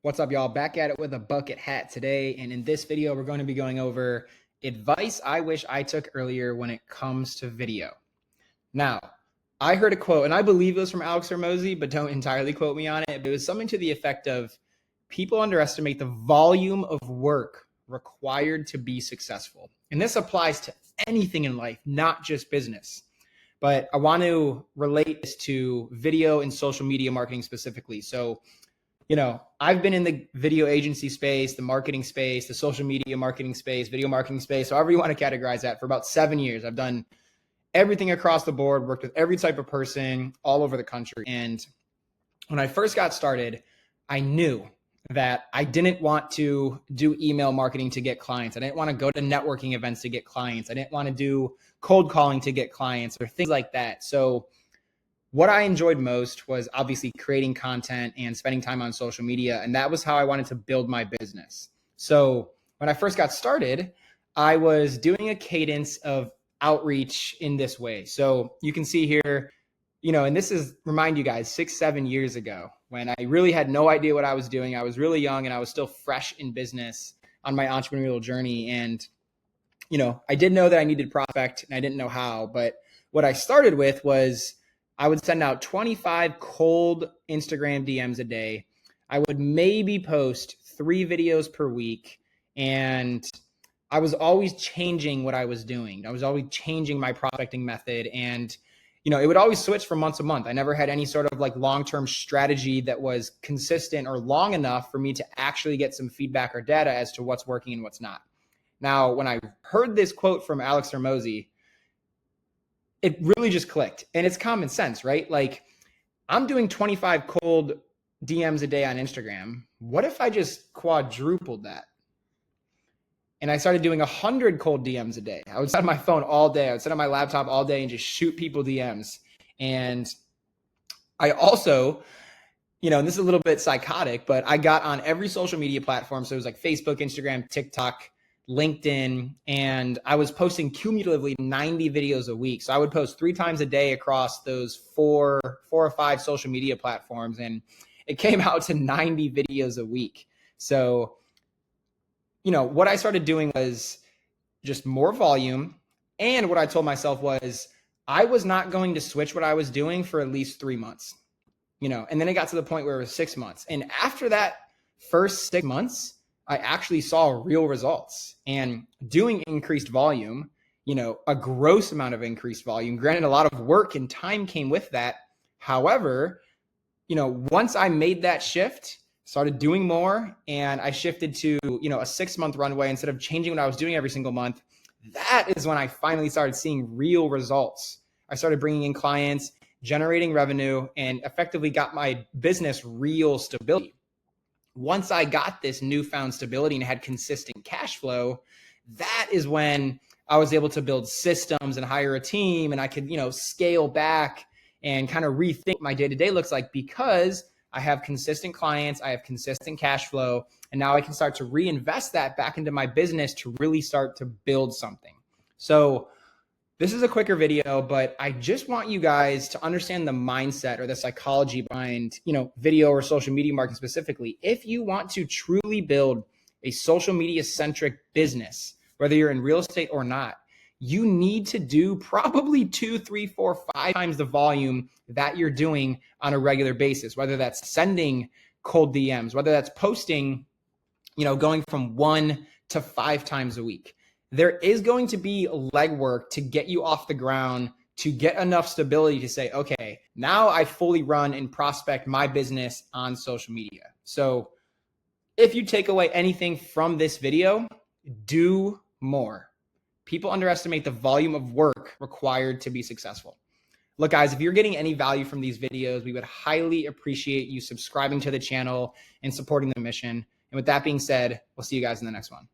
What's up, y'all? Back at it with a bucket hat today. And in this video, we're going to be going over advice I wish I took earlier when it comes to video. Now, I heard a quote, and I believe it was from Alex Hormozi, but don't entirely quote me on it. But it was something to the effect of people underestimate the volume of work required to be successful. And this applies to anything in life, not just business. But I want to relate this to video and social media marketing specifically. So, I've been in the video agency space, the marketing space, the social media marketing space, video marketing space, however you want to categorize that, for about 7 years. I've done everything across the board, worked with every type of person all over the country. And when I first got started, I knew that I didn't want to do email marketing to get clients. I didn't want to go to networking events to get clients. I didn't want to do cold calling to get clients or things like that. So what I enjoyed most was obviously creating content and spending time on social media. And that was how I wanted to build my business. So when I first got started, I was doing a cadence of outreach in this way. So you can see here, and this is, remind you guys, 6-7 years ago when I really had no idea what I was doing. I was really young and I was still fresh in business on my entrepreneurial journey. And, I did know that I needed prospect and I didn't know how, but what I started with was I would send out 25 cold Instagram DMs a day. I would maybe post 3 videos per week. And I was always changing what I was doing. I was always changing my prospecting method. And, it would always switch from month to month. I never had any sort of like long-term strategy that was consistent or long enough for me to actually get some feedback or data as to what's working and what's not. Now, when I heard this quote from Alex Hormozi, it really just clicked. And it's common sense, right? Like, I'm doing 25 cold DMs a day on Instagram. What if I just quadrupled that? And I started doing 100 cold DMs a day. I would sit on my phone all day. I would sit on my laptop all day and just shoot people DMs. And I also, and this is a little bit psychotic, but I got on every social media platform. So it was like Facebook, Instagram, TikTok, LinkedIn, and I was posting cumulatively 90 videos a week. So I would post 3 times a day across those four or 5 social media platforms. And it came out to 90 videos a week. So, what I started doing was just more volume. And what I told myself was I was not going to switch what I was doing for at least 3 months, and then it got to the point where it was 6 months. And after that first 6 months, I actually saw real results. And doing increased volume, a gross amount of increased volume, granted a lot of work and time came with that. However, once I made that shift, started doing more, and I shifted to, a 6-month runway instead of changing what I was doing every single month, that is when I finally started seeing real results. I started bringing in clients, generating revenue, and effectively got my business real stability. Once I got this newfound stability and had consistent cash flow, that is when I was able to build systems and hire a team, and I could, scale back and kind of rethink my day-to-day looks like, because I have consistent clients, I have consistent cash flow, and now I can start to reinvest that back into my business to really start to build something. So this is a quicker video, but I just want you guys to understand the mindset or the psychology behind, video or social media marketing specifically. If you want to truly build a social media centric business, whether you're in real estate or not, you need to do probably 2, 3, 4, 5 times the volume that you're doing on a regular basis, whether that's sending cold DMs, whether that's posting, going from 1 to 5 times a week. There is going to be legwork to get you off the ground, to get enough stability to say, okay, now I fully run and prospect my business on social media. So if you take away anything from this video, do more. People underestimate the volume of work required to be successful. Look, guys, if you're getting any value from these videos, we would highly appreciate you subscribing to the channel and supporting the mission. And with that being said, we'll see you guys in the next one.